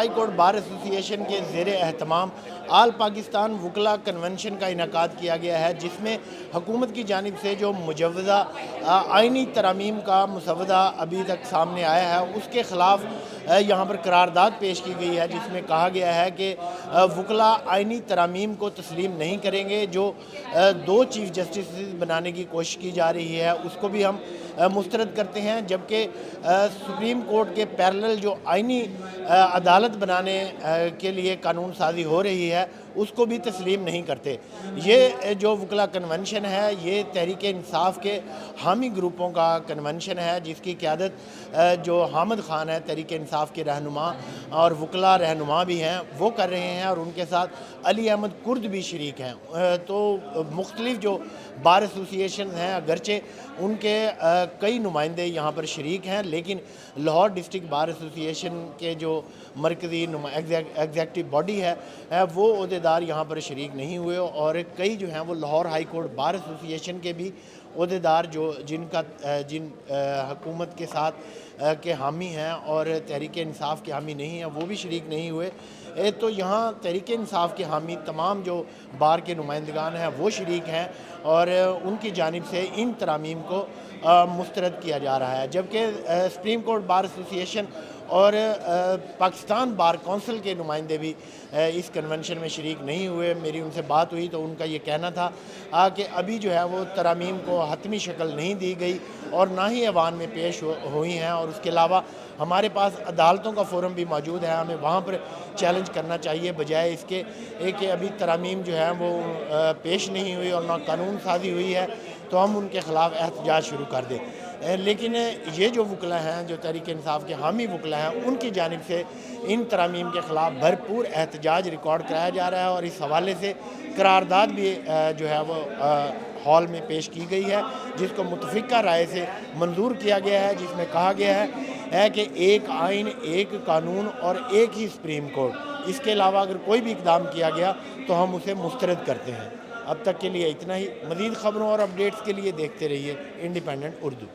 High court bar ایسوسی ایشن کے زیر اہتمام آل پاکستان وکلا کنونشن کا انعقاد کیا گیا ہے، جس میں حکومت کی جانب سے جو مجوزہ آئینی ترامیم کا مسودہ ابھی تک سامنے آیا ہے، اس کے خلاف یہاں پر قرارداد پیش کی گئی ہے، جس میں کہا گیا ہے کہ وکلا آئینی ترامیم کو تسلیم نہیں کریں گے۔ جو دو چیف جسٹس بنانے کی کوشش کی جا رہی ہے، اس کو بھی ہم مسترد کرتے ہیں، جبکہ سپریم کورٹ کے پیرلل جو آئینی عدالت بنانے کے لیے قانون سازی ہو رہی ہے، اس کو بھی تسلیم نہیں کرتے۔ یہ جو وکلا کنونشن ہے، یہ تحریک انصاف کے حامی گروپوں کا کنونشن ہے، جس کی قیادت جو حامد خان ہے، تحریک انصاف کے رہنما اور وکلا رہنما بھی ہیں، وہ کر رہے ہیں، اور ان کے ساتھ علی احمد کرد بھی شریک ہیں۔ تو مختلف جو بار ایسوسی ایشن ہیں، اگرچہ ان کے کئی نمائندے یہاں پر شریک ہیں، لیکن لاہور ڈسٹرکٹ بار ایسوسی ایشن کے جو مرکزی ایگزیکٹو باڈی ہے، وہ عہدیدار یہاں پر شریک نہیں ہوئے، اور کئی جو ہیں وہ لاہور ہائی کورٹ بار ایسوسی ایشن کے بھی عہدیدار جن حکومت کے ساتھ کے حامی ہیں اور تحریک انصاف کے حامی نہیں ہیں، وہ بھی شریک نہیں ہوئے۔ تو یہاں تحریک انصاف کے حامی تمام جو بار کے نمائندگان ہیں وہ شریک ہیں، اور ان کی جانب سے ان ترامیم کو مسترد کیا جا رہا ہے، جبکہ سپریم کورٹ بار ایسوسی ایشن اور پاکستان بار کونسل کے نمائندے بھی اس کنونشن میں شریک نہیں ہوئے۔ میری ان سے بات ہوئی تو ان کا یہ کہنا تھا کہ ابھی جو ہے وہ ترامیم کو حتمی شکل نہیں دی گئی اور نہ ہی ایوان میں پیش ہوئی ہیں، اور اس کے علاوہ ہمارے پاس عدالتوں کا فورم بھی موجود ہے، ہمیں وہاں پر چیلنج کرنا چاہیے، بجائے اس کے کہ ابھی ترامیم جو ہیں وہ پیش نہیں ہوئی اور نہ قانون سازی ہوئی ہے تو ہم ان کے خلاف احتجاج شروع کر دیں۔ لیکن یہ جو وکلا ہیں، جو تحریک انصاف کے حامی وکلا ہیں، ان کی جانب سے ان ترامیم کے خلاف بھرپور احتجاج ریکارڈ کرایا جا رہا ہے، اور اس حوالے سے قرارداد بھی جو ہے وہ ہال میں پیش کی گئی ہے، جس کو متفقہ رائے سے منظور کیا گیا ہے، جس میں کہا گیا ہے کہ ایک آئین، ایک قانون اور ایک ہی سپریم کورٹ۔ اس کے علاوہ اگر کوئی بھی اقدام کیا گیا تو ہم اسے مسترد کرتے ہیں۔ اب تک کے لیے اتنا ہی۔ مزید خبروں اور اپڈیٹس کے لیے دیکھتے رہیے انڈیپینڈنٹ اردو۔